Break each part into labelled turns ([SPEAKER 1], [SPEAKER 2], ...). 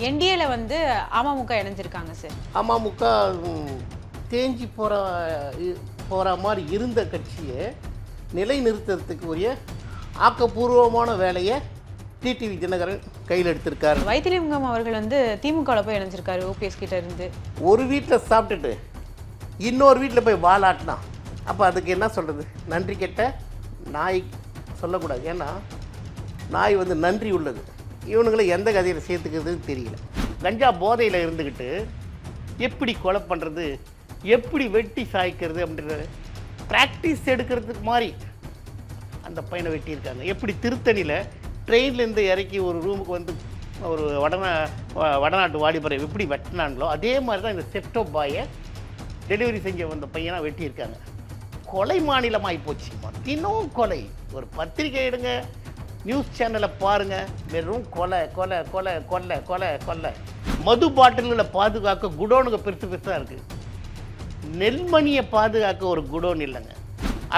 [SPEAKER 1] என்டிஏல வந்து அமமுக இணைஞ்சிருக்காங்க சார்.
[SPEAKER 2] அமமுக தேஞ்சி போகிற மாதிரி இருந்த கட்சியை நிலைநிறுத்துறதுக்கு உரிய ஆக்கப்பூர்வமான வேலையை டிடிவி தினகரன் கையில் எடுத்திருக்காரு.
[SPEAKER 1] வைத்திலிங்கம் அவர்கள் வந்து திமுகவில் போய் இணைஞ்சிருக்காரு ஓபிஎஸ் கிட்ட இருந்து.
[SPEAKER 2] ஒரு வீட்டில் சாப்பிட்டுட்டு இன்னொரு வீட்டில் போய் வாலாட்டினா அப்போ அதுக்கு என்ன சொல்கிறது? நன்றி கெட்ட நாய் சொல்லக்கூடாது. ஏன்னா நாய் வந்து நன்றி உள்ளது. இவனுங்களை எந்த கதையில் சேர்த்துக்கிறதுன்னு தெரியல. கஞ்சா போதையில் இருந்துக்கிட்டு எப்படி கொலை பண்ணுறது, எப்படி வெட்டி சாய்க்கிறது அப்படின்ற ப்ராக்டிஸ் எடுக்கிறதுக்கு மாதிரி அந்த பையனை வெட்டியிருக்காங்க. எப்படி திருத்தணியில் ட்ரெயின்லேருந்து இறக்கி ஒரு ரூமுக்கு வந்து ஒரு வடநாட்டு வாலிபரை எப்படி வெட்டினாங்களோ அதே மாதிரி தான் இந்த செப்டோ பாயை டெலிவரி செஞ்ச வந்த பையனாக வெட்டியிருக்காங்க. கொலை மாநிலமாகி போச்சு. தினம் கொலை. ஒரு பத்திரிக்கை எடுங்க, நியூஸ் சேனலை பாருங்கள், வெறும் கொலை கொலை கொலை கொல்லை கொலை கொல்லை. மது பாட்டில்களை பாதுகாக்க குடோனுக்கு பெருசு பெருசாக இருக்குது. நெல்மணியை பாதுகாக்க ஒரு குடோன் இல்லைங்க.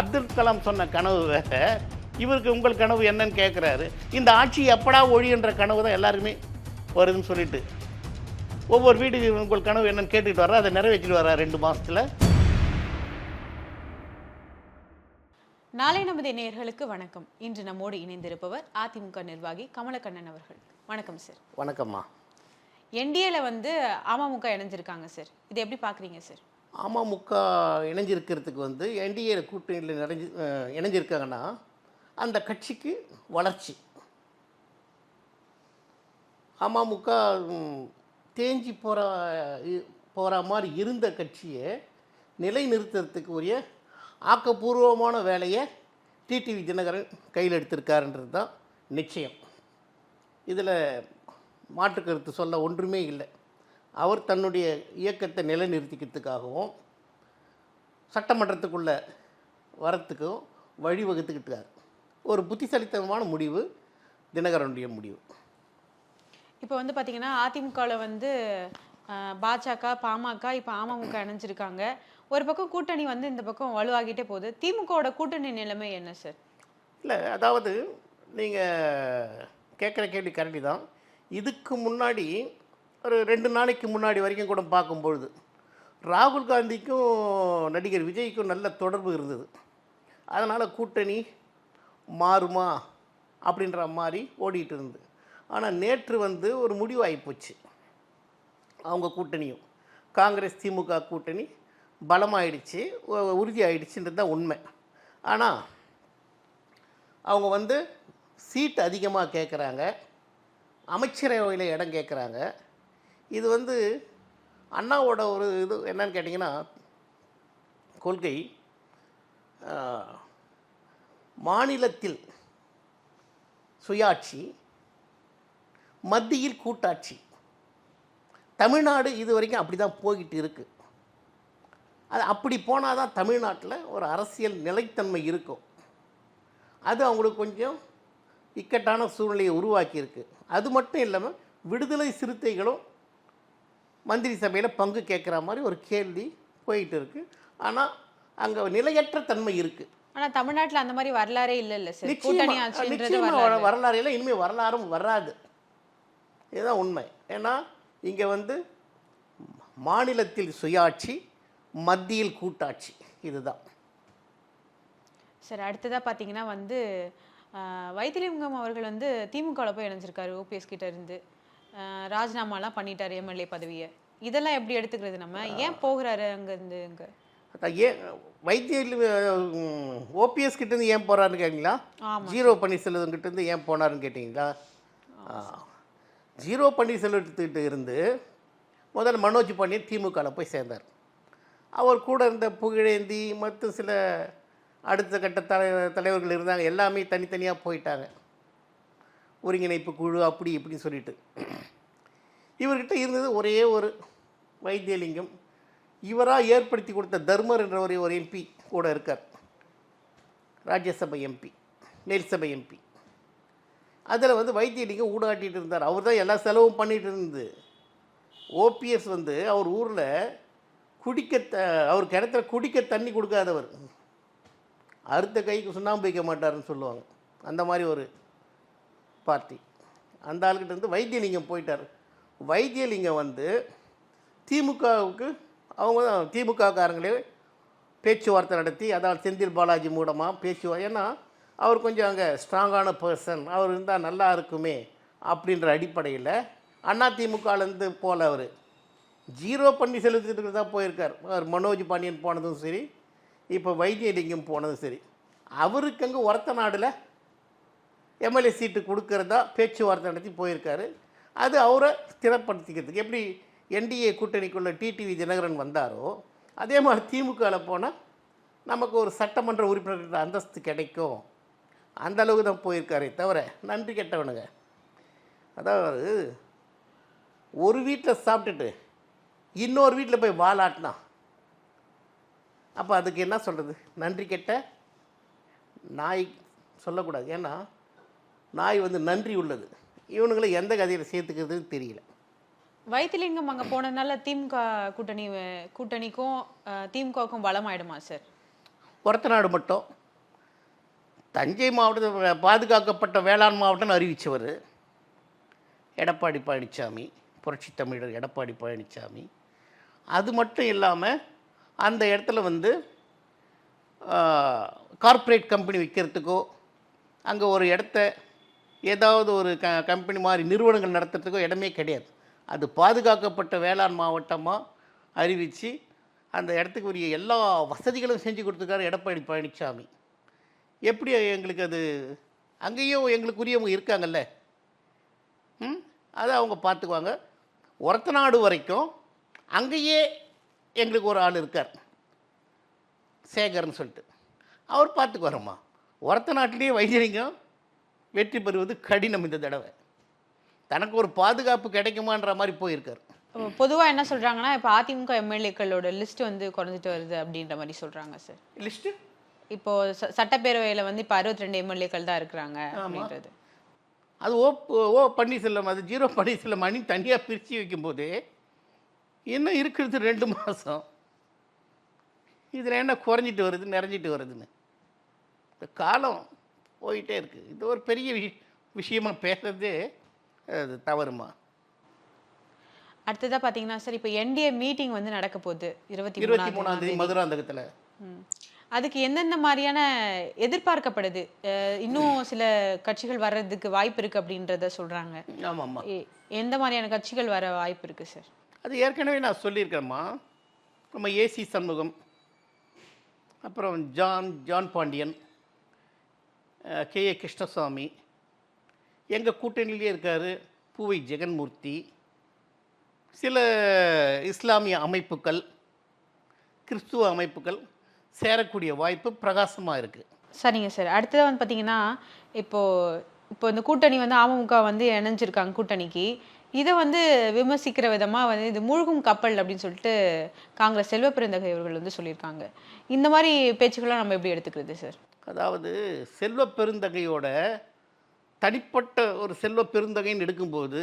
[SPEAKER 2] அப்துல் கலாம் சொன்ன கனவு வேற, இவருக்கு உங்கள் கனவு என்னன்னு கேட்குறாரு. இந்த ஆட்சி எப்படா ஒழியுன்ற கனவு தான் எல்லாருமே வருதுன்னு சொல்லிட்டு ஒவ்வொரு வீட்டுக்கு உங்கள் கனவு என்னன்னு கேட்டுக்கிட்டு வர்றா, அதை நிறைவேற்றிட்டு வர்றா 2 மாதத்தில்.
[SPEAKER 1] நாளை நமது நேயர்களுக்கு வணக்கம். இன்று நம்மோடு இணைந்திருப்பவர் அதிமுக நிர்வாகி கமலக்கண்ணன் அவர்கள். வணக்கம் சார்.
[SPEAKER 2] வணக்கம்மா.
[SPEAKER 1] என்டிஏல வந்து அமமுக இணைஞ்சிருக்காங்க சார். இது எப்படி பார்க்குறீங்க சார்?
[SPEAKER 2] அமமுக இணைஞ்சிருக்கிறதுக்கு வந்து என்டிஏ கூட்டணியில் இணைஞ்சிருக்காங்கன்னா அந்த கட்சிக்கு வளர்ச்சி. அமமுக தேஞ்சி போகிற மாதிரி இருந்த கட்சியை நிலைநிறுத்துறதுக்கு உரிய ஆக்கப்பூர்வமான வேலையை டிடிவி தினகரன் கையில் எடுத்திருக்காருன்றது தான் நிச்சயம். இதில் மாற்று கருத்து சொல்ல ஒன்றுமே இல்லை. அவர் தன்னுடைய இயக்கத்தை நிலைநிறுத்திக்கிறதுக்காகவும் சட்டமன்றத்துக்குள்ளே வரத்துக்கும் வழிவகுத்துக்கிட்டார். ஒரு புத்திசாலித்தனமான முடிவு தினகரனுடைய முடிவு.
[SPEAKER 1] இப்போ வந்து பார்த்தீங்கன்னா அதிமுகவில் வந்து பாஜக, பாமக, இப்போ அமமுக இணைஞ்சிருக்காங்க. ஒரு பக்கம் கூட்டணி வந்து இந்த பக்கம் வலுவாகிட்டே போகுது. திமுகவோட கூட்டணி நிலைமை என்ன சார்?
[SPEAKER 2] இல்லை, அதாவது நீங்கள் கேட்குற கேள்வி கரெக்டு தான். இதுக்கு முன்னாடி ஒரு 2 நாளைக்கு முன்னாடி வரைக்கும் கூட பார்க்கும்பொழுது ராகுல் காந்திக்கும் நடிகர் விஜய்க்கும் நல்ல தொடர்பு இருந்தது. அதனால் கூட்டணி மாறுமா அப்படின்ற மாதிரி ஓடிட்டு இருந்தது. ஆனால் நேற்று வந்து ஒரு முடிவு ஆகிப்போச்சு. அவங்க கூட்டணியும் காங்கிரஸ் திமுக கூட்டணி பலமாயிடுச்சு, உறுதி ஆயிடுச்சுன்றது தான் உண்மை. ஆனால் அவங்க வந்து சீட் அதிகமாக கேட்குறாங்க, அமைச்சரவையில் இடம் கேட்குறாங்க. இது வந்து அண்ணாவோட ஒரு இது என்னன்னு கேட்டிங்கன்னா கொள்கை, மாநிலத்தில் சுயாட்சி, மத்தியில் கூட்டாட்சி. தமிழ்நாடு இது வரைக்கும் அப்படி தான் போய்கிட்டு இருக்குது. அது அப்படி போனால் தான் தமிழ்நாட்டில் ஒரு அரசியல் நிலைத்தன்மை இருக்கும். அது அவங்களுக்கு கொஞ்சம் இக்கட்டான சூழ்நிலையை உருவாக்கியிருக்கு. அது மட்டும் இல்லாமல் விடுதலை சிறுத்தைகளும் மந்திரி சபையில் பங்கு கேட்குற மாதிரி ஒரு கேள்வி போயிட்டு இருக்குது. ஆனால் அங்கே நிலையற்ற தன்மை இருக்குது.
[SPEAKER 1] ஆனால் தமிழ்நாட்டில் அந்த மாதிரி வரலாறே இல்லை சார்.
[SPEAKER 2] நிச்சயமாக வரலாறு இல்லை, இனிமேல் வரலாறும் வராது. இதுதான் உண்மை. ஏன்னா இங்கே வந்து மாநிலத்தில் சுயாட்சி, மத்தியில் கூட்டாட்சி, இதுதான்
[SPEAKER 1] சார். அடுத்ததாக பார்த்தீங்கன்னா வந்து வைத்திலிங்கம் அவர்கள் வந்து திமுகவில் போய் இணைஞ்சிருக்காரு ஓபிஎஸ் கிட்ட இருந்து. ராஜினாமாலாம் பண்ணிட்டார் எம்எல்ஏ பதவியை. இதெல்லாம் எப்படி எடுத்துக்கிறது? நம்ம ஏன் போகிறாரு அங்கேருந்து? அங்கே
[SPEAKER 2] ஏன் ஓபிஎஸ் கிட்டேருந்து ஏன் போகிறாருன்னு கேட்டிங்களா? ஜீரோ பன்னீர்செல்வம் கிட்டேருந்து ஏன் போனாருன்னு கேட்டிங்களா? ஜீரோ பன்னீர்செல்வத்துக்கிட்ட இருந்து முதல்ல மனோஜ் பாண்டியன் திமுகவில் போய் சேர்ந்தார். அவர் கூட இருந்த புகழேந்தி மற்றும் சில அடுத்த கட்ட தலைவர்கள் இருந்தாங்க. எல்லாமே தனித்தனியாக போயிட்டாங்க. ஒருங்கிணைப்பு குழு அப்படி இப்படின்னு சொல்லிட்டு இவர்கிட்ட இருந்தது ஒரே ஒரு வைத்தியலிங்கம். இவராக ஏற்படுத்தி கொடுத்த தர்மர் என்ற ஒரு எம்பி கூட இருக்கார், ராஜ்யசபை எம்பி, மேல்சபை எம்பி. அதில் வந்து வைத்தியலிங்கம் ஊடாட்டிகிட்டு இருந்தார். அவர் தான் எல்லா செலவும் பண்ணிகிட்டு இருந்தது. ஓபிஎஸ் வந்து அவர் ஊரில் அவர் கிணத்துல குடிக்க தண்ணி கொடுக்காதவர். அறுத்த கைக்கு சுண்ணாம்பு வைக்க மாட்டாருன்னு சொல்லுவாங்க. அந்த மாதிரி ஒரு பார்ட்டி. அந்த ஆளுக்கிட்ட இருந்து வைத்தியலிங்கம் போயிட்டார். வைத்தியலிங்கம் வந்து திமுகவுக்கு அவங்க தான் திமுககாரங்களே பேச்சுவார்த்தை நடத்தி, அதாவது செந்தில் பாலாஜி மூலமாக ஏன்னா அவர் கொஞ்சம் அங்கே ஸ்ட்ராங்கான பர்சன், அவர் இருந்தால் நல்லா இருக்குமே அப்படின்ற அடிப்படையில் அதிமுகலேருந்து போல அவர் ஜீரோ பண்ணி செலுத்திட்டு தான் போயிருக்கார். அவர் மனோஜ் பாண்டியன் போனதும் சரி, இப்போ வைத்தியலிங்கம் போனதும் சரி, அவருக்கு அங்கே ஒரத்த நாடில் எம்எல்ஏ சீட்டு கொடுக்கறதா பேச்சுவார்த்தை நடத்தி போயிருக்காரு. அது அவரை ஸ்திரப்படுத்திக்கிறதுக்கு எப்படி என்டிஏ கூட்டணிக்குள்ள டிடிவி தினகரன் வந்தாரோ அதே மாதிரி திமுகவில் போனால் நமக்கு ஒரு சட்டமன்ற உறுப்பினர் அந்தஸ்து கிடைக்கும், அந்த அளவுக்கு தான் போயிருக்காரே தவிர நன்றி கெட்டவனுங்க. அதாவது ஒரு வீட்டில் சாப்பிட்டுட்டு இன்னொரு வீட்டில் போய் வாலாட்டினா அப்போ அதுக்கு என்ன சொல்கிறது? நன்றி கெட்ட நாய் சொல்லக்கூடாது. ஏன்னா நாய் வந்து நன்றி உள்ளது. இவனுங்களை எந்த கதையில் சேர்த்துக்கிறதுன்னு தெரியல.
[SPEAKER 1] வைத்திலிங்கம் அங்கே போனதுனால திமுக கூட்டணிக்கும் திமுகவுக்கும் பலம் ஆயிடுமா சார்?
[SPEAKER 2] ஒரத்தநாடு மட்டும் தஞ்சை மாவட்டத்தை பாதுகாக்கப்பட்ட வேளாண் மாவட்டம்னு அறிவித்தவர் எடப்பாடி பழனிசாமி, புரட்சி தமிழர் எடப்பாடி பழனிசாமி. அது மட்டும் இல்லாமல் அந்த இடத்துல வந்து கார்ப்பரேட் கம்பெனி வைக்கிறதுக்கோ, அங்கே ஒரு இடத்த ஏதாவது ஒரு கம்பெனி மாதிரி நிறுவனங்கள் நடத்துறதுக்கோ இடமே கிடையாது. அது பாதுகாக்கப்பட்ட வேளாண் மாவட்டமாக அறிவித்து அந்த இடத்துக்கு உரிய எல்லா வசதிகளும் செஞ்சு கொடுத்துருக்காரு எடப்பாடி பழனிசாமி. எப்படி எங்களுக்கு அது அங்கேயும் எங்களுக்கு உரியவங்க இருக்காங்கல்ல, அதை அவங்க பார்த்துக்குவாங்க. ஒரத்தநாடு வரைக்கும் அங்கேயே எங்களுக்கு ஒரு ஆள் இருக்கார், சேகர்னு சொல்லிட்டு, அவர் பார்த்துக்குவாரம்மா. ஒரத்தநாட்டிலேயே வைத்தியலிங்கம் வெற்றி பெறுவது கடினம் இந்த தடவை. தனக்கு ஒரு பாதுகாப்பு கிடைக்குமான்ற மாதிரி போயிருக்கார்.
[SPEAKER 1] பொதுவாக என்ன சொல்கிறாங்கன்னா, இப்போ அதிமுக எம்எல்ஏக்களோட லிஸ்ட் வந்து குறைஞ்சிட்டு வருது அப்படின்ற மாதிரி சொல்கிறாங்க சார்.
[SPEAKER 2] லிஸ்ட்டு
[SPEAKER 1] இப்போ சட்டப்பேரவையில் வந்து இப்போ 62 எம்எல்ஏக்கள் தான் இருக்கிறாங்க அப்படின்றது.
[SPEAKER 2] அது பன்னீர்செல்வம், அது ஜீரோ பன்னீர்செல்வம் அணி தனியாக பிரித்து வைக்கும்போது இன்னும் இருக்கிறது 2 மாதம். இதில் என்ன குறைஞ்சிட்டு வருது நிறைஞ்சிட்டு வருதுன்னு இந்த காலம் போயிட்டே இருக்குது. இது ஒரு பெரிய விஷயமாக பேசுறதே அது தவறுமா.
[SPEAKER 1] அடுத்ததாக பார்த்தீங்கன்னா சார், இப்போ என்டிஏ மீட்டிங் வந்து நடக்க போகுது
[SPEAKER 2] 23ஆம் தேதி மதுராந்தகத்தில்.
[SPEAKER 1] அதுக்கு எந்தெந்த மாதிரியான எதிர்பார்க்கப்படுது? இன்னும் சில கட்சிகள் வர்றதுக்கு வாய்ப்பு இருக்குது அப்படின்றத சொல்கிறாங்க.
[SPEAKER 2] ஆமாம்மா.
[SPEAKER 1] எந்த மாதிரியான கட்சிகள் வர வாய்ப்பு இருக்குது சார்?
[SPEAKER 2] அது ஏற்கனவே நான் சொல்லியிருக்கேம்மா. நம்ம ஏசி சண்முகம், அப்புறம் ஜான் பாண்டியன், கேஏ கிருஷ்ணசாமி, எங்கள் கூட்டணியிலே இருக்கார் பூவை ஜெகன்மூர்த்தி, சில இஸ்லாமிய அமைப்புகள், கிறிஸ்துவ அமைப்புகள் சேரக்கூடிய வாய்ப்பு பிரகாசமாக இருக்குது.
[SPEAKER 1] சரிங்க சார். அடுத்தது வந்து பார்த்தீங்கன்னா, இப்போ இந்த கூட்டணி வந்து அமமுக வந்து இணைஞ்சிருக்காங்க கூட்டணிக்கு. இதை வந்து விமர்சிக்கிற விதமாக வந்து இது மூழ்கும் கப்பல் அப்படின்னு சொல்லிட்டு காங்கிரஸ் செல்வ பெருந்தகை அவர்கள் வந்து சொல்லியிருக்காங்க. இந்த மாதிரி பேச்சுக்கெல்லாம் நம்ம எப்படி எடுத்துக்கிறது சார்?
[SPEAKER 2] அதாவது செல்வ பெருந்தகையோட தனிப்பட்ட ஒரு செல்வ பெருந்தகைன்னு எடுக்கும்போது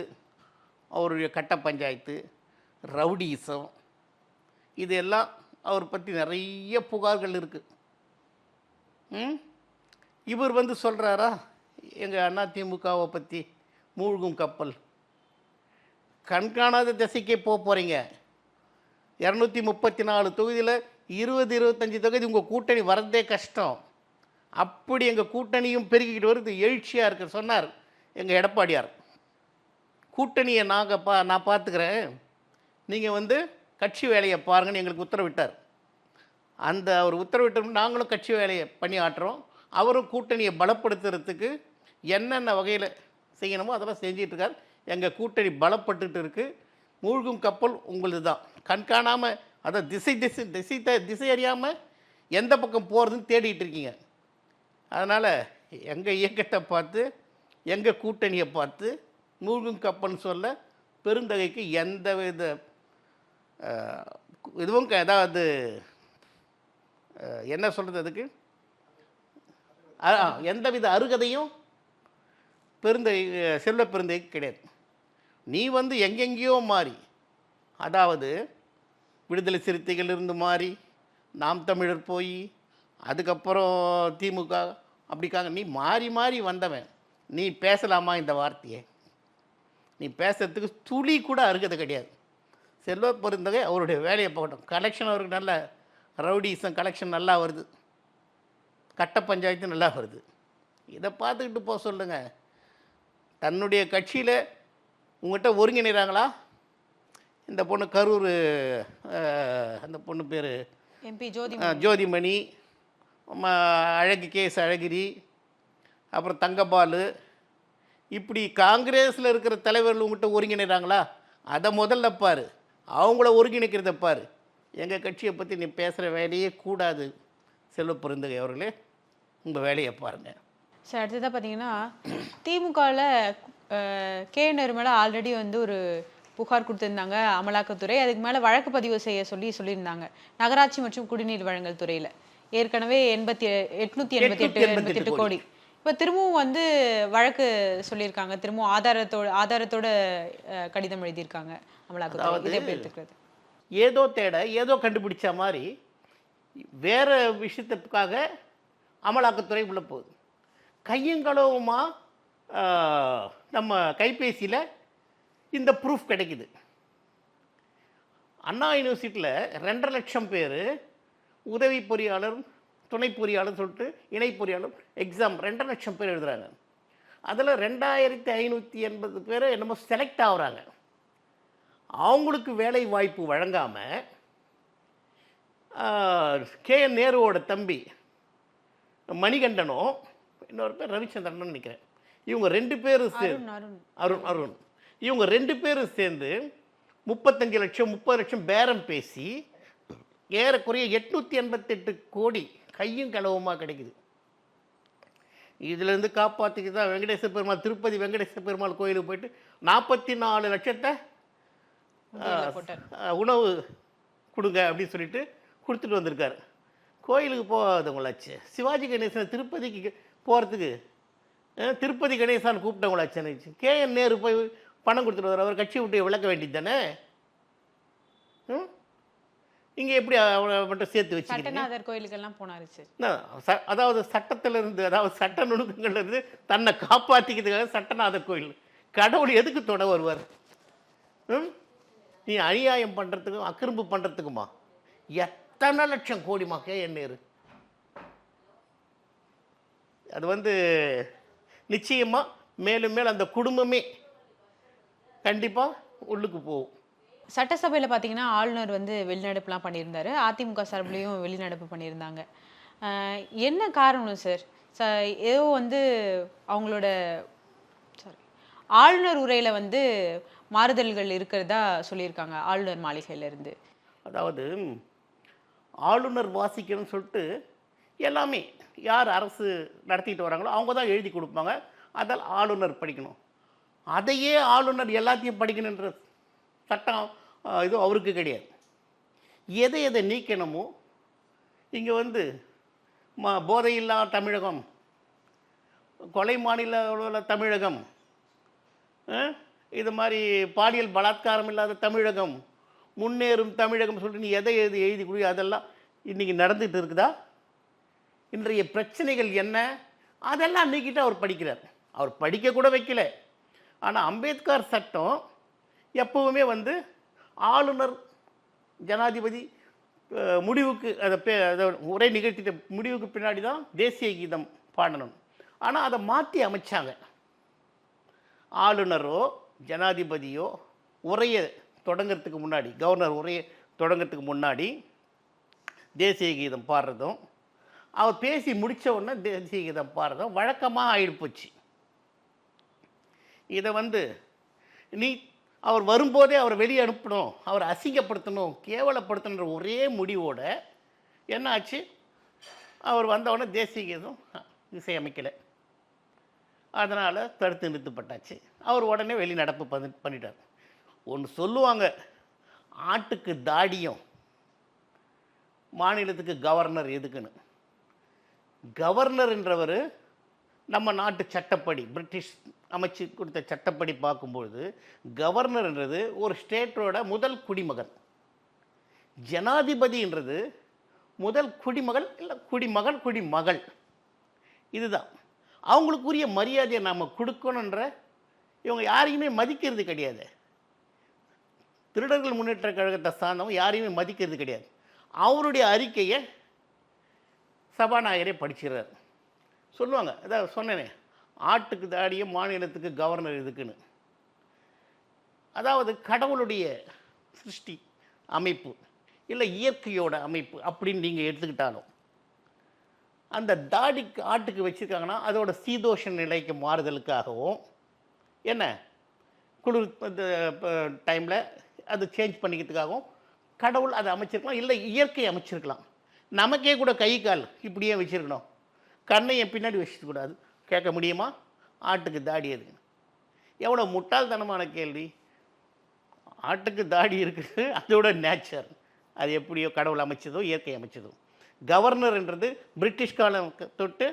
[SPEAKER 2] அவருடைய கட்ட பஞ்சாயத்து, ரவுடிசம், இதெல்லாம் அவர் பற்றி நிறைய புகார்கள் இருக்குது. இவர் வந்து சொல்கிறாரா எங்கள் அதிமுகவை பற்றி மூழ்கும் கப்பல்? கண்காணாத திசைக்கே போக போகிறீங்க. 234 தொகுதியில் 20-25 தொகுதி உங்கள் கூட்டணி வரதே கஷ்டம். அப்படி எங்கள் கூட்டணியும் பெருகிக்கிட்டு வருது, எழுச்சியாக இருக்க சொன்னார் எங்கள் எடப்பாடியார். கூட்டணியை நான் பார்த்துக்கிறேன், நீங்கள் வந்து கட்சி வேலையை பாருங்கன்னு எங்களுக்கு உத்தரவிட்டார். அந்த அவர் உத்தரவிட்ட நாங்களும் கட்சி வேலையை பண்ணி ஆட்டுறோம். அவரும் கூட்டணியை பலப்படுத்துறதுக்கு என்னென்ன வகையில் செய்யணுமோ அதெல்லாம் செஞ்சிட்ருக்கார். எங்கள் கூட்டணி பலப்பட்டுட்டு இருக்குது. மூழ்கும் கப்பல் உங்களுது தான். கண்காணாமல் அதை திசை அறியாமல் எந்த பக்கம் போகிறதுன்னு தேடிட்டு இருக்கீங்க. அதனால் எங்கள் இயக்கத்தை பார்த்து, எங்கள் கூட்டணியை பார்த்து மூழ்கும் கப்பல்னு சொல்ல பெருந்தகைக்கு எந்த வித இதுவும் ஏதாவது என்ன சொல்கிறது, அதுக்கு எந்தவித அருகதையும் செல்வ பெருந்தகைக்கு கிடையாது. நீ வந்து எங்கெங்கேயோ மாறி, அதாவது விடுதலை சிறுத்தைகள் இருந்து மாறி நாம் தமிழர் போய் அதுக்கப்புறம் திமுக அப்படிக்காக நீ மாறி மாறி வந்தவன். நீ பேசலாமா இந்த வார்த்தையை? நீ பேசுறதுக்கு துளி கூட அருகதை கிடையாது. செல்வ பெருந்தகை அவருடைய வேலையை பார்க்கட்டும். கலெக்ஷன் அவருக்கு நல்ல ரவுடிசம் கலெக்ஷன் நல்லா வருது, கட்ட பஞ்சாயத்து நல்லா வருது. இதை பார்த்துக்கிட்டு போக சொல்லுங்க. தன்னுடைய கட்சியில் உங்கள்கிட்ட ஒருங்கிணைறாங்களா? இந்த பொண்ணு கரூர், அந்த பொண்ணு பேர்
[SPEAKER 1] எம்பி
[SPEAKER 2] ஜோதிமணி, அழகு கேஸ் அழகிரி, அப்புறம் தங்கபாலு, இப்படி காங்கிரஸில் இருக்கிற தலைவர்கள் உங்கள்கிட்ட ஒருங்கிணைறாங்களா? அதை முதல்ல பாரு, அவங்கள ஒருங்கிணைக்கிறத பாரு. எங்கள் கட்சியை பற்றி நீ பேசுகிற வேலையே கூடாது. செல்வ பெருந்தகை அவர்களே, உங்கள் வேலையை பாருங்கள்.
[SPEAKER 1] சார் அடுத்ததாக பார்த்தீங்கன்னா திமுகவில் கேஎன்ஆர் மேலே ஆல்ரெடி வந்து ஒரு புகார் கொடுத்துருந்தாங்க அமலாக்கத்துறை. அதுக்கு மேலே வழக்கு பதிவு சொல்லியிருந்தாங்க நகராட்சி மற்றும் குடிநீர் வழங்கல் துறையில். ஏற்கனவே 888 கோடி. இப்போ திரும்பவும் வந்து வழக்கு சொல்லியிருக்காங்க. திரும்பவும் ஆதாரத்தோட கடிதம் எழுதியிருக்காங்க அமலாக்கத்துறை. இதை எப்படி எடுத்துக்கிறது?
[SPEAKER 2] ஏதோ தேட ஏதோ கண்டுபிடிச்ச மாதிரி வேற விஷயத்துக்காக அமலாக்கத்துறை உள்ள போகுது. கையங்களவுமா நம்ம கைபேசியில் இந்த ப்ரூஃப் கிடைக்குது. அண்ணா யூனிவர்சிட்டியில் 2.5 லட்சம் பேர் உதவி பொறியாளர், துணை பொறியாளர் சொல்லிட்டு இணை பொறியாளர் எக்ஸாம் 2.5 லட்சம் பேர் எழுதுகிறாங்க. அதில் 2580 பேர் என்னமோ செலக்ட் ஆகுறாங்க. அவங்களுக்கு வேலை வாய்ப்பு வழங்காமல் கேஎன் நேருவோட தம்பி மணிகண்டனும் இன்னொரு பேர் ரவிச்சந்திரன் நினைக்கிறேன், இவங்க 2 பேரும் அருண் இவங்க 2 பேரும் சேர்ந்து 35 லட்சம் 30 லட்சம் பேரம் பேசி ஏறக்குறைய 888 கோடி கையும் களவுமா கிடைக்குது. இதுலேருந்து காப்பாற்றிக்கு தான் வெங்கடேச பெருமாள், திருப்பதி வெங்கடேச பெருமாள் கோயிலுக்கு போயிட்டு 44 லட்சத்தை உணவு கொடுங்க அப்படின்னு சொல்லிட்டு கொடுத்துட்டு வந்திருக்காரு. கோயிலுக்கு போகாதவங்களாச்சு. சிவாஜி கணேசன் திருப்பதிக்கு போகிறதுக்கு திருப்பதி கணேசான்னு கூப்பிட்டவங்களாச்சு. கேஎன் நேரு போய் பணம் கொடுத்துட்டு வர அவர் கட்சி விட்டு விளக்க வேண்டியது தானே. இங்கே எப்படி அவனை மட்டும் சேர்த்து வச்சுக்கிட்டீங்க?
[SPEAKER 1] கோயிலுக்கெல்லாம் போனாரு.
[SPEAKER 2] அதாவது சட்டத்திலிருந்து, அதாவது சட்ட நுணுக்கங்கள்லேருந்து தன்னை காப்பாற்றிக்கிறதுக்காக சட்டநாதர் கோயில். கடவுள் எதுக்கு தொட வருவார்? நீ அநியாயம் பண்ணுறதுக்கும் அக்கிரம்பு பண்ணுறதுக்குமா? எத்தனை லட்சம் கோடிமா கேஎன் நேரு. அது வந்து நிச்சயமாக மேலும் மேலும் அந்த குடும்பமே கண்டிப்பாக உள்ளுக்கு போகும்.
[SPEAKER 1] சட்டசபையில் பார்த்தீங்கன்னா ஆளுநர் வந்து வெளிநடப்புலாம் பண்ணியிருந்தாரு. அதிமுக சார்பிலையும் வெளிநடப்பு பண்ணியிருந்தாங்க. என்ன காரணம் சார்? ஏதோ வந்து அவங்களோட ஆளுநர் உரையில் வந்து மாறுதல்கள் இருக்கிறதா சொல்லியிருக்காங்க ஆளுநர் மாளிகையிலேருந்து.
[SPEAKER 2] அதாவது ஆளுநர் வாசிக்கணும்னு சொல்லிட்டு எல்லாமே யார் அரசு நடத்திட்டு வராங்களோ அவங்க தான் எழுதி கொடுப்பாங்க. அதால் ஆளுநர் படிக்கணும். அதையே ஆளுநர் எல்லாத்தையும் படிக்கணுன்ற சட்டம் இது அவருக்கு கிடையாது. எதை எதை நீக்கணுமோ, இங்கே வந்து போதையில்லா தமிழகம், கொலை மாநில தமிழகம், இது மாதிரி பாலியல் பலாத்காரம் இல்லாத தமிழகம், முன்னேறும் தமிழகம் சொல்லிட்டு நீ எதை எழுதி கொடு. அதெல்லாம் இன்றைக்கி நடந்துகிட்டு இருக்குதா? இன்றைய பிரச்சனைகள் என்ன, அதெல்லாம் நீக்கிட்டு அவர் படிக்கிறார். அவர் படிக்க கூட வைக்கல. ஆனால் அம்பேத்கர் சட்டம் எப்பவுமே வந்து ஆளுநர் ஜனாதிபதி முடிவுக்கு அதை உரை நிகழ்த்திட்ட முடிவுக்கு பின்னாடி தான் தேசிய கீதம் பாடணும். ஆனால் அதை மாற்றி அமைச்சாங்க. ஆளுநரோ ஜனாதிபதியோ உரையை தொடங்கிறதுக்கு முன்னாடி, கவர்னர் உரையை தொடங்கிறதுக்கு முன்னாடி தேசிய கீதம் பாடுறதும், அவர் பேசி முடித்த உடனே தேசிய கீதம் பாடுறதும் வழக்கமாக ஆயிடுப்போச்சு. இதை வந்து நீ அவர் வரும்போதே அவர் வெளியே அனுப்பணும், அவர் அசிங்கப்படுத்தணும், கேவலப்படுத்தணுன்ற ஒரே முடிவோட என்ன ஆச்சு? அவர் வந்தவுடனே தேசிய கீதம் இசையமைக்கலை. அதனால் தடுத்து நிறுத்தப்பட்டாச்சு. அவர் உடனே வெளிநடப்பு பண்ணிட்டார். ஒன்று சொல்லுவாங்க, ஆட்டுக்கு தாடியும் மாநிலத்துக்கு கவர்னர் எதுக்குன்னு. கவர்னர் என்றவர் நம்ம நாட்டு சட்டப்படி, பிரிட்டிஷ் அமைச்சு கொடுத்த சட்டப்படி பார்க்கும்பொழுது கவர்னர்ன்றது ஒரு ஸ்டேட்டோட முதல் குடிமகன். ஜனாதிபதின்றது முதல் குடிமகள் இல்லை குடிமகன் குடிமகள். இதுதான் அவங்களுக்குரிய மரியாதையை நாம் கொடுக்கணுன்ற இவங்க யாரையுமே மதிக்கிறது கிடையாது. திருடர்கள் முன்னேற்ற கழகத்தை சார்ந்தவங்க யாரையுமே மதிக்கிறது கிடையாது. அவருடைய அறிக்கையை சபாநாயகரே படிச்சிடுறார். சொல்லுவாங்க, அதாவது சொன்னேனே, ஆட்டுக்கு தாடிய மாநிலத்துக்கு கவர்னர் இதுக்குன்னு. அதாவது கடவுளுடைய சிருஷ்டி அமைப்பு இல்லை இயற்கையோட அமைப்பு அப்படின்னு நீங்கள் எடுத்துக்கிட்டாலும் அந்த தாடிக்கு ஆட்டுக்கு வச்சுருக்காங்கன்னா அதோட சீதோஷ நிலைக்கு மாறுதலுக்காகவும் என்ன குளிர் டைமில் அது சேஞ்ச் பண்ணிக்கிறதுக்காகவும் கடவுள் அதை அமைச்சிருக்கலாம், இல்லை இயற்கை அமைச்சிருக்கலாம். நமக்கே கூட கை கால் இப்படியே வச்சுருக்கணும், கண்ணை என் பின்னாடி வச்சுக்கூடாது கேட்க முடியுமா? ஆட்டுக்கு தாடி எது? எவ்வளோ முட்டாள்தனமான கேள்வி. ஆட்டுக்கு தாடி இருக்குது, அதோட நேச்சர், அது எப்படியோ கடவுள் அமைச்சதோ இயற்கை அமைச்சதோ. கவர்னர்ன்றது பிரிட்டிஷ் காலம் தொட்டு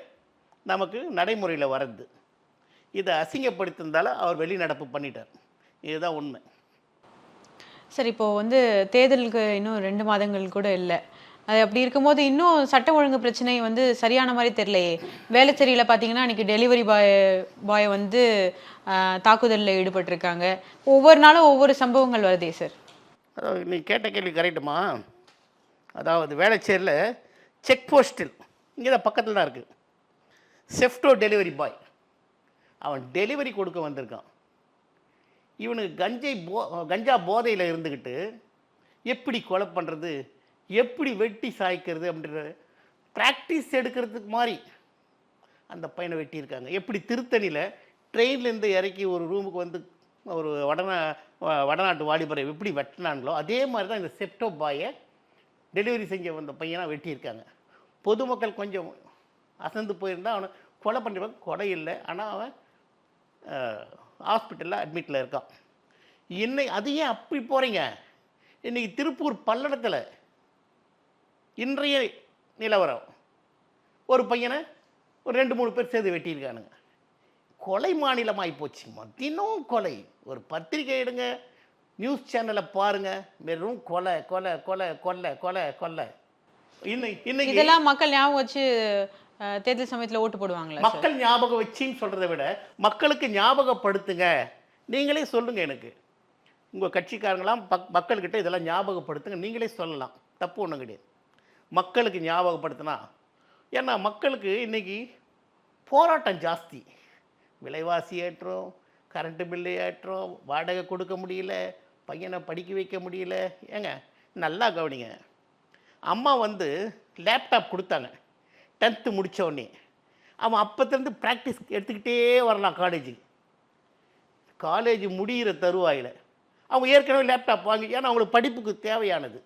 [SPEAKER 2] நமக்கு நடைமுறையில் வர்றது. இதை அசிங்கப்படுத்திருந்தாலும் அவர் வெளிநடப்பு பண்ணிட்டார். இதுதான் உண்மை.
[SPEAKER 1] சார் இப்போது வந்து தேர்தலுக்கு இன்னும் 2 மாதங்கள் கூட இல்லை. அது அப்படி இருக்கும்போது இன்னும் சட்ட ஒழுங்கு பிரச்சனை வந்து சரியான மாதிரி தெரியலையே. வேளச்சேரியில் பார்த்தீங்கன்னா இன்றைக்கி டெலிவரி பாய் வந்து தாக்குதலில் ஈடுபட்டிருக்காங்க. ஒவ்வொரு நாளும் ஒவ்வொரு சம்பவங்கள் வருதே சார்.
[SPEAKER 2] அதாவது நீ கேட்ட கேள்வி கரெக்டுமா. அதாவது வேளச்சேரியில் செக் போஸ்ட்டில் இங்கே தான் பக்கத்தில் தான் இருக்குது செஃப்டோ டெலிவரி பாய். அவன் டெலிவரி கொடுக்க வந்திருக்கான். இவனுக்கு கஞ்சா போதையில் இருந்துக்கிட்டு எப்படி கொலை பண்ணுறது, எப்படி வெட்டி சாய்க்கிறது அப்படின்ற ப்ராக்டிஸ் எடுக்கிறதுக்கு மாதிரி அந்த பையனை வெட்டியிருக்காங்க. எப்படி திருத்தணியில் ட்ரெயின்லேருந்து இறக்கி ஒரு ரூமுக்கு வந்து ஒரு வடநாட்டு வாலிபரை எப்படி வெட்டினாங்களோ அதே மாதிரி தான் இந்த செப்டோ பாயை டெலிவரி செஞ்ச வந்த பையனாக வெட்டியிருக்காங்க. பொதுமக்கள் கொஞ்சம் அசந்து போயிருந்தால் அவனை கொலை பண்ணிருப்பாங்க. கொலை இல்லை, ஆனால் அவன் ஹாஸ்பிட்டலில் அட்மிட்டில் இருக்கான். அது ஏன் அப்படி போகிறீங்க? இன்றைக்கி திருப்பூர் பல்லடத்தில் இன்றைய நிலவரம் ஒரு பையனை ஒரு 2-3 பேர் சேர்ந்து வெட்டியிருக்கானுங்க. கொலை மாநிலமாகி போச்சுமா, தினம் கொலை. ஒரு பத்திரிக்கை எடுங்க, நியூஸ் சேனலை பாருங்கள், வெறும் கொலை கொலை கொலை கொலை கொலை கொலை. இன்னைக்கு
[SPEAKER 1] இதெல்லாம் மக்கள் ஞாபகம் வச்சு தேர்தல் சமயத்தில் ஓட்டு போடுவாங்களா?
[SPEAKER 2] மக்கள் ஞாபகம் வச்சின்னு சொல்கிறத விட மக்களுக்கு ஞாபகப்படுத்துங்க. நீங்களே சொல்லுங்கள், எனக்கு உங்கள் கட்சிக்காரங்களாம் மக்கள்கிட்ட இதெல்லாம் ஞாபகப்படுத்துங்க. நீங்களே சொல்லலாம், தப்பு ஒன்றும் கிடையாது. மக்களுக்கு ஞாபகப்படுத்தினா, ஏன்னா மக்களுக்கு இன்றைக்கி போராட்டம் ஜாஸ்தி. விலைவாசி ஏற்றம், கரண்ட்டு பில்லு ஏற்றம், வாடகை கொடுக்க முடியல, பையனை படிக்க வைக்க முடியல. ஏங்க நல்லா கவனிங்க, அம்மா வந்து லேப்டாப் கொடுத்தாங்க 10th முடித்தவொடனே. அவன் அப்போத்துலேருந்து ப்ராக்டிஸ் எடுத்துக்கிட்டே வரலாம் காலேஜ் முடிகிற தருவாயில். அவங்க ஏற்கனவே லேப்டாப் வாங்கி, ஏன்னா அவங்களுக்கு படிப்புக்கு தேவையானது.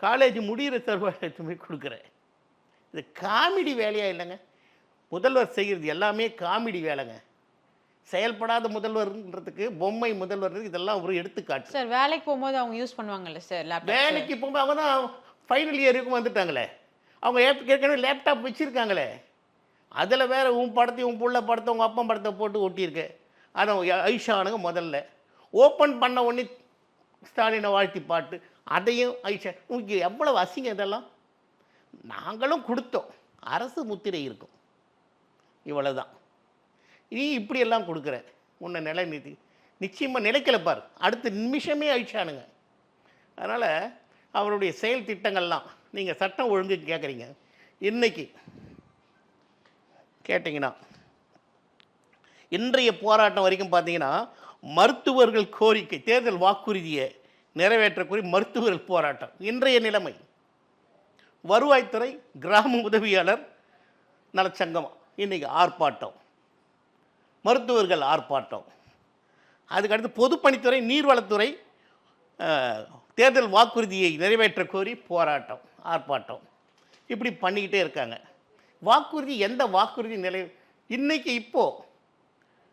[SPEAKER 2] காலேஜ் முடிகிற தருவாயில் எடுத்துமே கொடுக்குறேன். இது காமெடி வேலையாக இல்லைங்க. முதல்வர் செய்கிறது எல்லாமே காமெடி வேலைங்க. செயல்படாத முதல்வர்ன்றதுக்கு பொம்மை முதல்வர் இதெல்லாம் ஒரு எடுத்துக்காட்டு.
[SPEAKER 1] சார் வேலைக்கு போகும்போது அவங்க யூஸ் பண்ணுவாங்கல்ல சார் லேப்டாப்?
[SPEAKER 2] வேலைக்கு போகும்போது அவங்க தான் ஃபைனல் இயருக்கும் வந்துட்டாங்களே, அவங்க ஏற்கனவே லேப்டாப் வச்சுருக்காங்களே. அதில் வேறு உன் படத்தையும் உன் புள்ள படத்தை உங்கள் அப்பா படத்தை போட்டு ஒட்டியிருக்கு. அதை ஐஷானுங்க முதல்ல ஓப்பன் பண்ண உடனே ஸ்டாலினை வாழ்த்தி பாட்டு, அதையும் ஐஷா. உங்களுக்கு எவ்வளவு அசிங்கம் இதெல்லாம். நாங்களும் கொடுத்தோம், அரசு முத்திரை இருக்கும், இவ்வளோதான். நீ இப்படியெல்லாம் கொடுக்குற, உன்னை நிச்சயமாக நிலைக்கல பார், அடுத்த நிமிஷமே அழிச்சானுங்க. அதனால் அவருடைய செயல் திட்டங்கள்லாம் நீங்கள் சட்டம் ஒழுங்கு கேட்குறீங்க. இன்றைக்கி கேட்டிங்கன்னா இன்றைய போராட்டம் வரைக்கும் பார்த்தீங்கன்னா மருத்துவர்கள் கோரிக்கை, தேர்தல் வாக்குறுதியை நிறைவேற்றக்கூடிய மருத்துவர்கள் போராட்டம் இன்றைய நிலைமை. வருவாய்த்துறை, கிராம உதவியாளர் நலச்சங்கம் இன்றைக்கி ஆர்ப்பாட்டம், மருத்துவர்கள் ஆர்ப்பாட்டம். அதுக்கடுத்து பொதுப்பணித்துறை, நீர்வளத்துறை தேர்தல் வாக்குறுதியை நிறைவேற்ற கோரி போராட்டம், ஆர்ப்பாட்டம். இப்படி பண்ணிக்கிட்டே இருக்காங்க. வாக்குறுதி எந்த வாக்குறுதி இன்றைக்கி இப்போது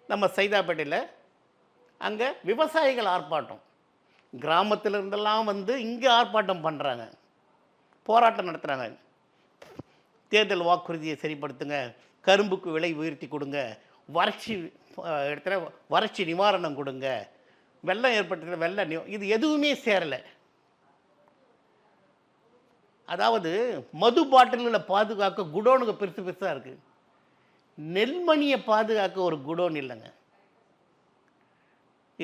[SPEAKER 2] நம்ம சைதாப்பேட்டையில் அங்கே விவசாயிகள் ஆர்ப்பாட்டம், கிராமத்தில் இருந்தெல்லாம் வந்து இங்கே ஆர்ப்பாட்டம் பண்ணுறாங்க, போராட்டம் நடத்துகிறாங்க. தேர்தல் வாக்குறுதியை சரிப்படுத்துங்க, கரும்புக்கு விலை உயர்த்தி கொடுங்க, வறட்சி இடத்துல வறட்சி நிவாரணம் கொடுங்க, வெள்ளம் ஏற்படுத்துகிற இது எதுவுமே சேரலை. அதாவது மது பாட்டில்களை பாதுகாக்க குடோனுக்கு பெருசாக இருக்குது, நெல்மணியை பாதுகாக்க ஒரு குடோன் இல்லைங்க.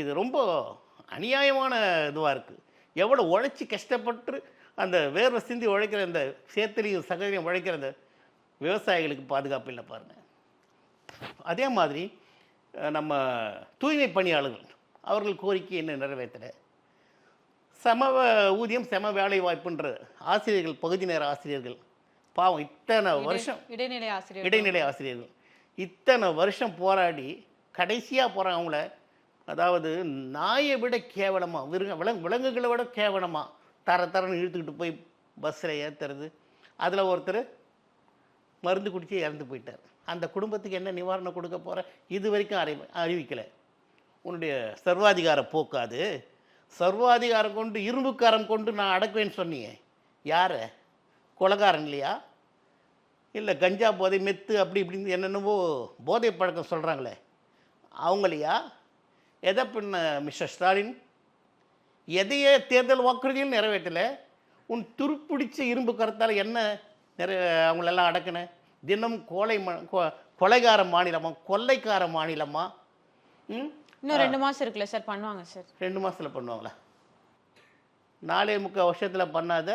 [SPEAKER 2] இது ரொம்ப அநியாயமான இதுவாக இருக்குது. எவ்வளோ உழைச்சி கஷ்டப்பட்டு அந்த வேர்வை சிந்தி உழைக்கிற அந்த சேத்துலையும் சகதிலையும் உழைக்கிற அந்த விவசாயிகளுக்கு பாதுகாப்பு இல்லை பாருங்கள். அதே மாதிரி நம்ம தூய்மை பணியாளர்கள் அவர்கள் கோரிக்கை என்ன நிறைவேற்றலை. சம ஊதியம் சம வேலை வாய்ப்புன்ற ஆசிரியர்கள், பகுதி நேர ஆசிரியர்கள் பாவம் இத்தனை வருஷம் இடைநிலை ஆசிரியர்கள் இத்தனை வருஷம் போராடி கடைசியாக போகிறாங்க. அவங்கள அதாவது நாயை விட கேவலமாக விலங்குகளை விட கேவலமாக தரன்னு இழுத்துக்கிட்டு போய் பஸ்ஸில் ஏற்றுறது. அதில் ஒருத்தர் மருந்து குடித்து இறந்து போயிட்டார். அந்த குடும்பத்துக்கு என்ன நிவாரணம் கொடுக்க போகிற இது வரைக்கும் அறிவிக்கலை. உன்னுடைய சர்வாதிகார போக்காது. சர்வாதிகாரம் கொண்டு இரும்புக்காரம் கொண்டு நான் அடக்குவேன்னு சொன்னீங்க. யார்? கொலைகாரன் இல்லையா? இல்லை கஞ்சா போதை மெத்து அப்படி இப்படின்னு என்னென்னவோ போதை பழக்கம் சொல்கிறாங்களே அவங்களையா? எதை பின்ன மிஸ்டர் ஸ்டாலின் எதையே தேர்தல் வாக்குறுதியும் நிறைவேற்றலை. உன் துருப்பிடிச்ச இரும்பு கருத்தால் என்ன அவங்களெல்லாம் அடக்குன? தினம் கொலைகார மாநிலமா, கொள்ளைக்கார மாநிலமா?
[SPEAKER 1] இன்னும் 2 மாதம் இருக்குல்ல சார், பண்ணுவாங்க சார். 2
[SPEAKER 2] மாதத்தில் பண்ணுவாங்களா? 4.25 வருஷத்தில் பண்ணாத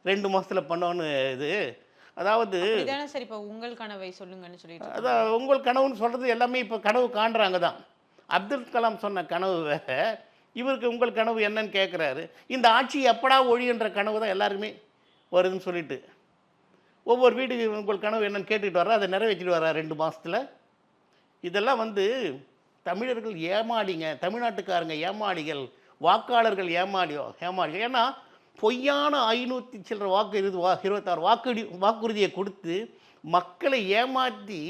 [SPEAKER 2] 2 மாதத்தில் பண்ணுவோன்னு இது. அதாவது
[SPEAKER 1] சார் இப்போ உங்கள் கனவை சொல்லுங்கன்னு சொல்லிட்டு,
[SPEAKER 2] அதான் உங்கள் கனவுன்னு சொல்கிறது எல்லாமே இப்போ கனவு காண்றாங்க தான். அப்துல் கலாம் சொன்ன கனவு வேற, இவருக்கு உங்கள் கனவு என்னன்னு கேட்குறாரு. இந்த ஆட்சி எப்படா ஒழியுன்ற கனவு தான் எல்லாருமே வருதுன்னு சொல்லிட்டு ஒவ்வொரு வீட்டுக்கு உங்கள் கனவு என்னன்னு கேட்டுக்கிட்டு வர்றா, அதை நிறைவேற்றிட்டு வர்றா 2 மாதத்தில். இதெல்லாம் தமிழர்கள் ஏமாடிங்க, தமிழ்நாட்டுக்காரங்க ஏமாடிகள், வாக்காளர்கள் ஏமாடிகள். ஏன்னா பொய்யான 500 சில்லற 26 வாக்குறுதியை கொடுத்து மக்களை ஏமாற்றி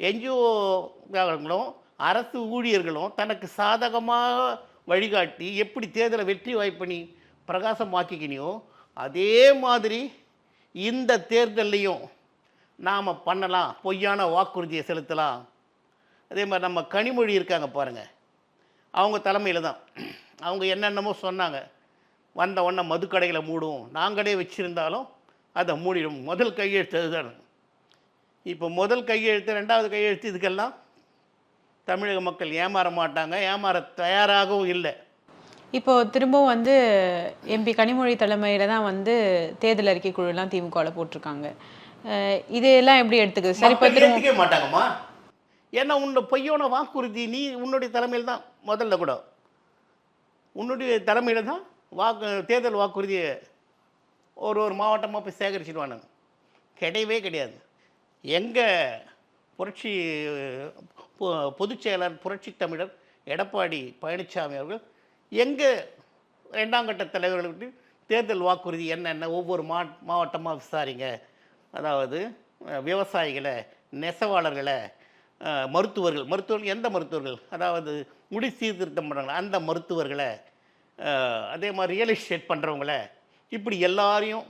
[SPEAKER 2] என்ஜிஓங்களும் அரசு ஊழியர்களும் தனக்கு சாதகமாக வழிகாட்டி எப்படி தேர்தலை வெற்றி வாய்ப்பணி பிரகாசமாக்கிக்கினியோ அதே மாதிரி இந்த தேர்தல்லையும் நாம் பண்ணலாம், பொய்யான வாக்குறுதியை செலுத்தலாம். அதே மாதிரி நம்ம கனிமொழி இருக்காங்க பாருங்கள், அவங்க தலைமையில் தான் அவங்க என்னென்னமோ சொன்னாங்க. வந்த உடனே மதுக்கடைகளை மூடும், நாங்களே வச்சுருந்தாலும் அதை மூடிடும். முதல் கையெழுத்து அதுதான். இப்போ முதல் கையெழுத்து, 2வது கையெழுத்து, இதுக்கெல்லாம் தமிழக மக்கள் ஏமாற மாட்டாங்க, ஏமாற தயாராகவும் இல்லை.
[SPEAKER 1] இப்போ திரும்பவும் எம்பி கனிமொழி தலைமையில் தான் தேர்தல் அறிக்கை குழுலாம் திமுகவில் போட்டிருக்காங்க. இதெல்லாம் எப்படி எடுத்துக்குது சார்? இப்போ
[SPEAKER 2] எடுத்துக்க மாட்டாங்கம்மா. ஏன்னா உன்னோட பொய்யான வாக்குறுதி நீ உன்னுடைய தலைமையில் தான் முதல்ல கூட உன்னுடைய தலைமையில் தான் தேர்தல் வாக்குறுதியை ஒரு மாவட்டமாக போய் சேகரிச்சிடுவானுங்க. கிடையவே கிடையாது. எங்கள் புரட்சி பொதுச் செயலாளர் புரட்சி தமிழர் எடப்பாடி பழனிசாமி அவர்கள் எங்கள் 2ஆம் கட்ட தலைவர்களுக்கு தேர்தல் வாக்குறுதி என்னென்ன ஒவ்வொரு மாவட்டமாக விசாரிங்க. அதாவது விவசாயிகளை, நெசவாளர்களை, மருத்துவர்கள் எந்த மருத்துவர்கள், அதாவது முடி சீர்திருத்தம் பண்ணுறாங்களா அந்த மருத்துவர்களை, அதே மாதிரி ரியல் எஸ்டேட் பண்ணுறவங்கள, இப்படி எல்லாரையும்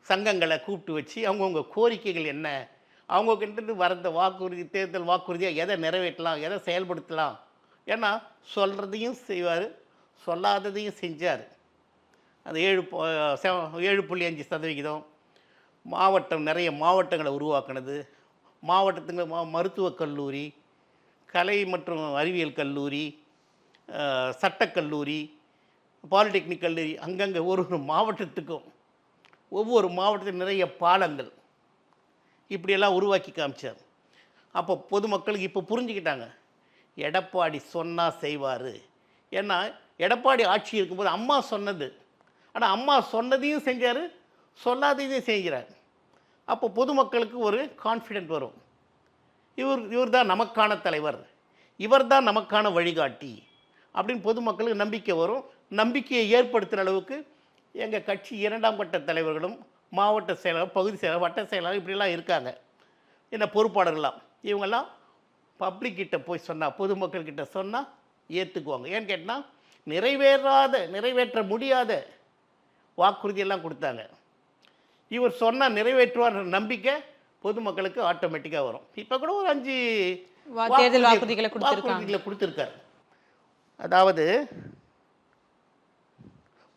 [SPEAKER 2] சங்கங்களை கூப்பிட்டு வச்சு அவங்கவுங்க கோரிக்கைகள் என்ன, அவங்கக்கிட்ட வரந்த வாக்குறுதி, தேர்தல் வாக்குறுதியாக எதை நிறைவேற்றலாம், எதை செயல்படுத்தலாம். ஏன்னா சொல்கிறதையும் செய்வார், சொல்லாததையும் செஞ்சார். அந்த 7.5% மாவட்டம், நிறைய மாவட்டங்களை உருவாக்குனது, மாவட்டத்துக்கு மருத்துவக் கல்லூரி, கலை மற்றும் அறிவியல் கல்லூரி, சட்டக்கல்லூரி, பாலிடெக்னிக் கல்லூரி, அங்கங்கே ஒரு மாவட்டத்துக்கும் ஒவ்வொரு மாவட்டத்தில் நிறைய பாலங்கள் இப்படியெல்லாம் உருவாக்கி காமிச்சார். அப்போ பொதுமக்களுக்கு இப்போ புரிஞ்சுக்கிட்டாங்க, எடப்பாடி சொன்னால் செய்வார். ஏன்னா எடப்பாடி ஆட்சி இருக்கும்போது அம்மா சொன்னது, ஆனால் அம்மா சொன்னதையும் செஞ்சார், சொல்லாததையும் செய்கிறார். அப்போ பொதுமக்களுக்கு ஒரு கான்ஃபிடென்ட் வரும், இவர் தான் நமக்கான தலைவர், இவர் தான் நமக்கான வழிகாட்டி அப்படின்னு பொதுமக்களுக்கு நம்பிக்கை வரும். நம்பிக்கையை ஏற்படுத்துகிற அளவுக்கு எங்கள் கட்சி 2ஆம் கட்ட தலைவர்களும், மாவட்ட செயலாளர், பகுதி செயலாளர், வட்ட செயலாளர் இப்படிலாம் இருக்காங்க. என்ன பொறுப்பாளர்கள்லாம் இவங்கெல்லாம் பப்ளிக்கிட்ட போய் சொன்னால், பொதுமக்கள்கிட்ட சொன்னால் ஏற்றுக்குவாங்க. ஏன்னு கேட்டால் நிறைவேற்ற முடியாத வாக்குறுதியெல்லாம் கொடுத்தாங்க. இவர் சொன்னால் நிறைவேற்றுவார் நம்பிக்கை பொதுமக்களுக்கு ஆட்டோமேட்டிக்காக வரும். இப்போ கூட ஒரு 5
[SPEAKER 1] தேர்தல் வாக்குறுதிகளை
[SPEAKER 2] கொடுத்துருக்காரு. அதாவது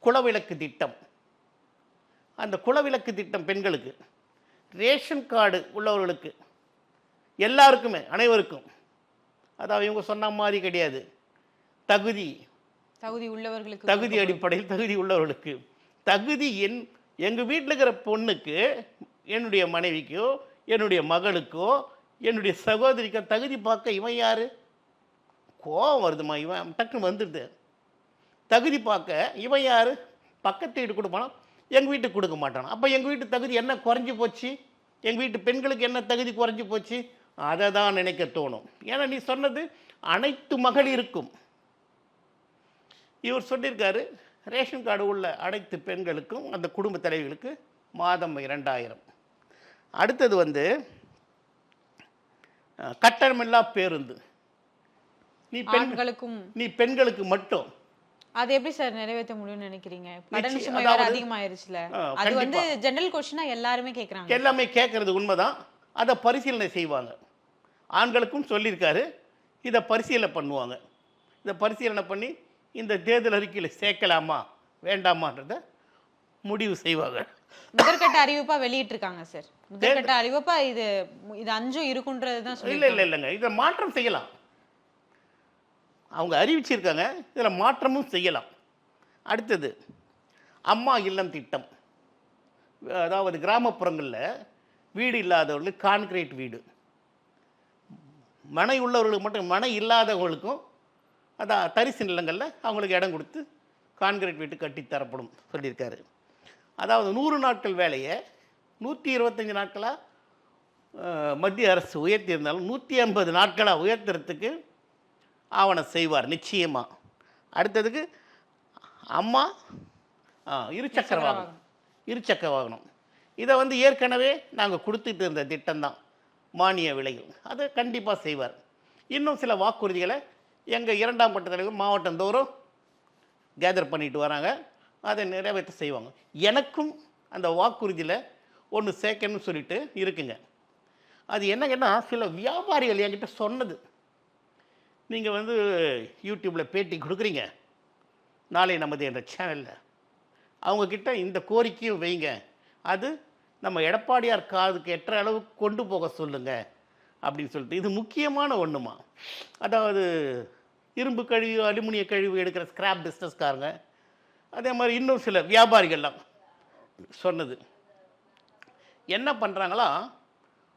[SPEAKER 2] குலவிளக்கு திட்டம், அந்த குலவிளக்கு திட்டம் பெண்களுக்கு, ரேஷன் கார்டு உள்ளவர்களுக்கு, எல்லாருக்குமே, அனைவருக்கும். அதாவது இவங்க சொன்ன மாதிரி கிடையாது.
[SPEAKER 1] தகுதி உள்ளவர்களுக்கு
[SPEAKER 2] தகுதி அடிப்படையில் தகுதி உள்ளவர்களுக்கு தகுதி எங்கள் வீட்டில் இருக்கிற பொண்ணுக்கு, என்னுடைய மனைவிக்கோ, என்னுடைய மகளுக்கோ, என்னுடைய சகோதரிக்கோ தகுதி பார்க்க இவன் யார்? கோவம் வருதுமா, இவன் டக்குன்னு வந்துடுது. தகுதி பார்க்க இவன் யார்? பக்கத்து வீட்டு கொடுப்பானா, எங்கள் வீட்டுக்கு கொடுக்க மாட்டான். அப்போ எங்கள் வீட்டு தகுதி என்ன குறைஞ்சி போச்சு? எங்கள் வீட்டு பெண்களுக்கு என்ன தகுதி குறைஞ்சி போச்சு? அதை தான் நினைக்க தோணும். ஏன்னா நீ சொன்னது அனைத்து மகளிருக்கும். இவர் சொல்லியிருக்காரு, ரேஷன் கார்டு உள்ள அனைத்து பெண்களுக்கும், அந்த குடும்ப தலைவிகளுக்கு மாதம் 2000. அடுத்தது வந்து கட்டணமில்லா பேருந்து. நீ பெண்களுக்கு மட்டும்.
[SPEAKER 1] அது எப்படி சார் நிறைவேற்ற முடியும்னு நினைக்கிறீங்க? கடன் சுமை வேற அதிகமாயிருச்சுல. அது வந்து ஜெனரல் क्वेश्चனா எல்லாரும் கேக்குறாங்க.
[SPEAKER 2] எல்லாமே கேட்கறது உண்மைதான். அதை பரிசீலனை செய்வாங்க. ஆண்களுக்கும் சொல்லியிருக்காரு, இதை பரிசீலனை பண்ணுவாங்க. இதை பரிசீலனை பண்ணி இந்த தேர்தல் அறிக்கையில் சேர்க்கலாமா வேண்டாமான்றத முடிவு செய்வாங்க.
[SPEAKER 1] முதற்கட்ட அறிவிப்பா வெளியிட்டிருக்காங்க சார். முதற்கட்ட அறிவிப்பா இது 5 இருக்குன்றது தான் சொல்லி.
[SPEAKER 2] இல்லைங்க, இதை மாற்றம் செய்யலாம். அவங்க அறிவிச்சிருக்காங்க, இதில் மாற்றமும் செய்யலாம். அடுத்தது அம்மா இல்லம் திட்டம். அதாவது கிராமப்புறங்களில் வீடு இல்லாதவர்களுக்கு கான்கிரீட் வீடு, மனை உள்ளவர்களுக்கு மட்டும், மனை இல்லாதவங்களுக்கும் அதான் தரிசு நிலங்களில் அவங்களுக்கு இடம் கொடுத்து கான்கிரீட் வீட்டு கட்டித்தரப்படும் சொல்லியிருக்காரு. அதாவது 100 நாட்கள் வேலையை 125 நாட்களாக மத்திய அரசு உயர்த்தியிருந்தாலும் 150 நாட்களாக உயர்த்துறதுக்கு ஆவணம் செய்வார் நிச்சயமாக. அடுத்ததுக்கு அம்மா இருசக்கர வாகனம். இதை வந்து ஏற்கனவே நாங்கள் கொடுத்துட்டு இருந்த திட்டம்தான், மானிய விலைகள். அதை கண்டிப்பாக செய்வார். இன்னும் சில வாக்குறுதிகளை எங்கள் 2ஆம் கட்ட தலைவர் மாவட்டந்தோறும் கேதர் பண்ணிட்டு வராங்க. அதை நிறைவேற்ற செய்வாங்க. எனக்கும் அந்த வாக்குறுதியில் ஒன்று சேர்க்கணும்னு சொல்லிட்டு இருக்குங்க. அது என்னங்கன்னா, சில வியாபாரிகள் என்கிட்ட சொன்னது, நீங்கள் வந்து யூடியூப்பில் பேட்டி கொடுக்குறீங்க, நாளை நமது என்ற சேனலில் அவங்கக்கிட்ட இந்த கோரிக்கையும் வைங்க, அது நம்ம எடப்பாடியார் காதுக்கு எட்ட அளவுக்கு கொண்டு போக சொல்லுங்கள் அப்படின்னு சொல்லிட்டு. இது முக்கியமான ஒன்றுமா. அதாவது இரும்பு கழிவு, அலுமினிய கழிவு எடுக்கிற ஸ்கிராப் பிஸ்னஸ்காரங்க, அதே மாதிரி இன்னும் சில வியாபாரிகள்லாம் சொன்னது என்ன பண்ணுறாங்களா,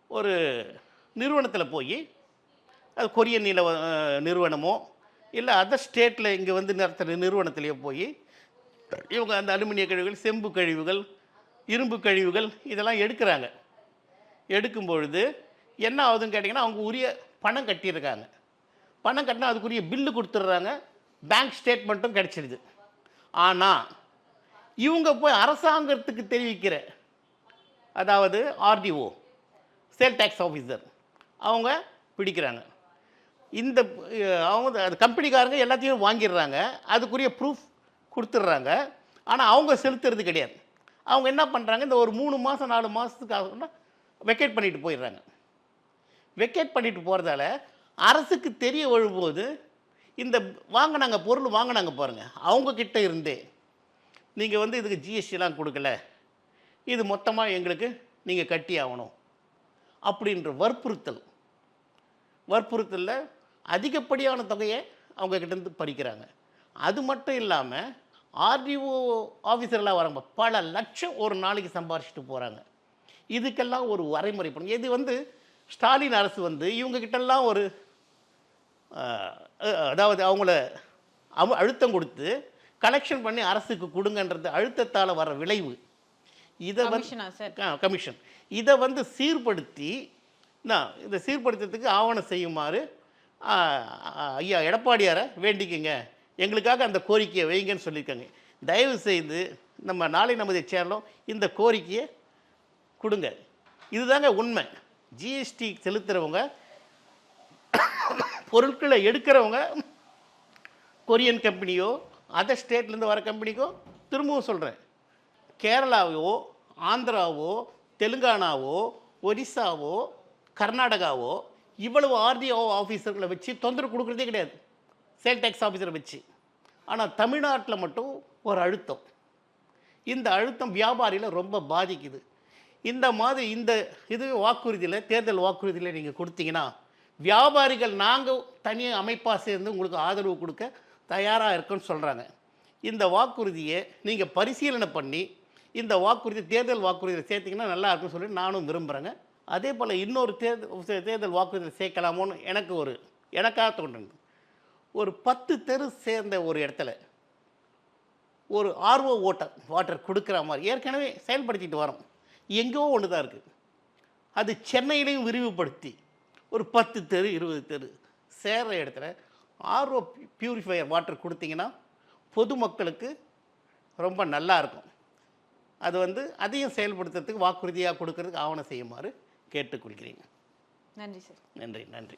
[SPEAKER 2] ஒரு நிறுவனத்தில் போய், அது கொரியன் நிறுவனமோ இல்லை அதர் ஸ்டேட்டில் இங்கே வந்து நடத்துகிற நிறுவனத்திலேயே போய் இவங்க அந்த அலுமினிய கழிவுகள், செம்பு கழிவுகள், இரும்பு கழிவுகள் இதெல்லாம் எடுக்கிறாங்க. எடுக்கும் பொழுது என்ன ஆகுதுன்னு கேட்டிங்கன்னா, அவங்க உரிய பணம் கட்டியிருக்காங்க. பணம் கட்டினா அதுக்குரிய பில்லு கொடுத்துட்றாங்க, பேங்க் ஸ்டேட்மெண்ட்டும் கிடச்சிடுது. ஆனால் இவங்க போய் அரசாங்கத்துக்கு தெரிவிக்கிற, அதாவது ஆர்டிஓ, சேல் டேக்ஸ் ஆஃபீஸர், அவங்க பிடிக்கிறாங்க. இந்த அவங்க அது கம்பெனிக்காரங்க எல்லாத்தையும் வாங்கிடுறாங்க, அதுக்குரிய ப்ரூஃப் கொடுத்துட்றாங்க. ஆனால் அவங்க செலுத்துறது கிடையாது. அவங்க என்ன பண்ணுறாங்க, இந்த ஒரு 3 மாதம் 4 மாதத்துக்கு வெக்கேட் பண்ணிட்டு போயிடுறாங்க. வெக்கேட் பண்ணிட்டு போகிறதால அரசுக்கு தெரிய வரும்போது, இந்த வாங்கினாங்க பொருள் வாங்கினாங்க பாருங்கள், அவங்கக்கிட்ட இருந்தே நீங்கள் வந்து இதுக்கு ஜிஎஸ்டிலாம் கொடுக்கல, இது மொத்தமாக எங்களுக்கு நீங்கள் கட்டி ஆகணும் அப்படின்ற வற்புறுத்தலில் அதிகப்படியான தொகையை அவங்கக்கிட்டேருந்து பறிக்கிறாங்க. அது மட்டும் இல்லாமல் ஆர்டிஓ ஆஃபீஸர்லாம் வராங்க, பல லட்சம் ஒரு நாளைக்கு சம்பாரிச்சிட்டு போகிறாங்க. இதுக்கெல்லாம் ஒரு வரைமுறை பண்ணுங்க. இது வந்து ஸ்டாலின் அரசு வந்து இவங்கக்கிட்டெல்லாம் ஒரு அதாவது அவங்கள அழுத்தம் கொடுத்து கலெக்ஷன் பண்ணி அரசுக்கு கொடுங்கன்றது அழுத்தத்தால் வர விளைவு. இதை கமிஷன் இதை வந்து சீர்படுத்தி, இதை சீர்படுத்துறதுக்கு ஆவணம் செய்யுமாறு ஐயா எடப்பாடியாரை வேண்டிக்குங்க, எங்களுக்காக அந்த கோரிக்கையை வைங்கன்னு சொல்லியிருக்காங்க. தயவு செய்து நம்ம நாளை நமது சேனலும் இந்த கோரிக்கையை கொடுங்க. இதுதாங்க உண்மை. ஜிஎஸ்டி செலுத்துகிறவங்க, பொருட்களை எடுக்கிறவங்க, கொரியன் கம்பெனியோ அதர் ஸ்டேட்லேருந்து வர கம்பெனிக்கோ, திரும்பவும் சொல்கிறேன், கேரளாவோ ஆந்திராவோ தெலுங்கானாவோ ஒரிசாவோ கர்நாடகாவோ இவ்வளவு ஆர்டிஓ ஆஃபீஸர்களை வச்சு தொந்தரவு கொடுக்குறதே கிடையாது, சேல் டேக்ஸ் ஆஃபீஸரை வச்சு. ஆனால் தமிழ்நாட்டில் மட்டும் ஒரு அழுத்தம். இந்த அழுத்தம் வியாபாரியில் ரொம்ப பாதிக்குது. இந்த மாதிரி இது வாக்குறுதியில், தேர்தல் வாக்குறுதியில் நீங்கள் கொடுத்தீங்கன்னா, வியாபாரிகள் நாங்கள் தனியாக அமைப்பாக சேர்ந்து உங்களுக்கு ஆதரவு கொடுக்க தயாராக இருக்குன்னு சொல்கிறாங்க. இந்த வாக்குறுதியை நீங்கள் பரிசீலனை பண்ணி இந்த வாக்குறுதி தேர்தல் வாக்குறுதியில் சேர்த்திங்கன்னா நல்லா இருக்குன்னு சொல்லி நானும் விரும்புகிறேங்க. அதே போல் இன்னொரு தேர்தல் வாக்குறுதியில் சேர்க்கலாமோன்னு எனக்காக தோன்றுது. ஒரு 10 தெரு சேர்ந்த ஒரு இடத்துல ஒரு ஆர்ஓ வாட்டர் கொடுக்குற மாதிரி ஏற்கனவே செயல்படுத்திட்டு வரோம். எங்கேயோ ஒன்று தான் இருக்குது. அது சென்னையிலையும் விரிவுபடுத்தி ஒரு 10 தெரு 20 தெரு சேர்கிற இடத்துல ஆர்ஓ பியூரிஃபையர் வாட்டர் கொடுத்தீங்கன்னா பொதுமக்களுக்கு ரொம்ப நல்லா இருக்கும். அது அதையும் செயல்படுத்துறதுக்கு வாக்குறுதியாக கொடுக்கறதுக்கு ஆவணம் செய்யுமாறு கேட்டுக்கொள்கிறேன்.
[SPEAKER 1] நன்றி சார்.
[SPEAKER 2] நன்றி.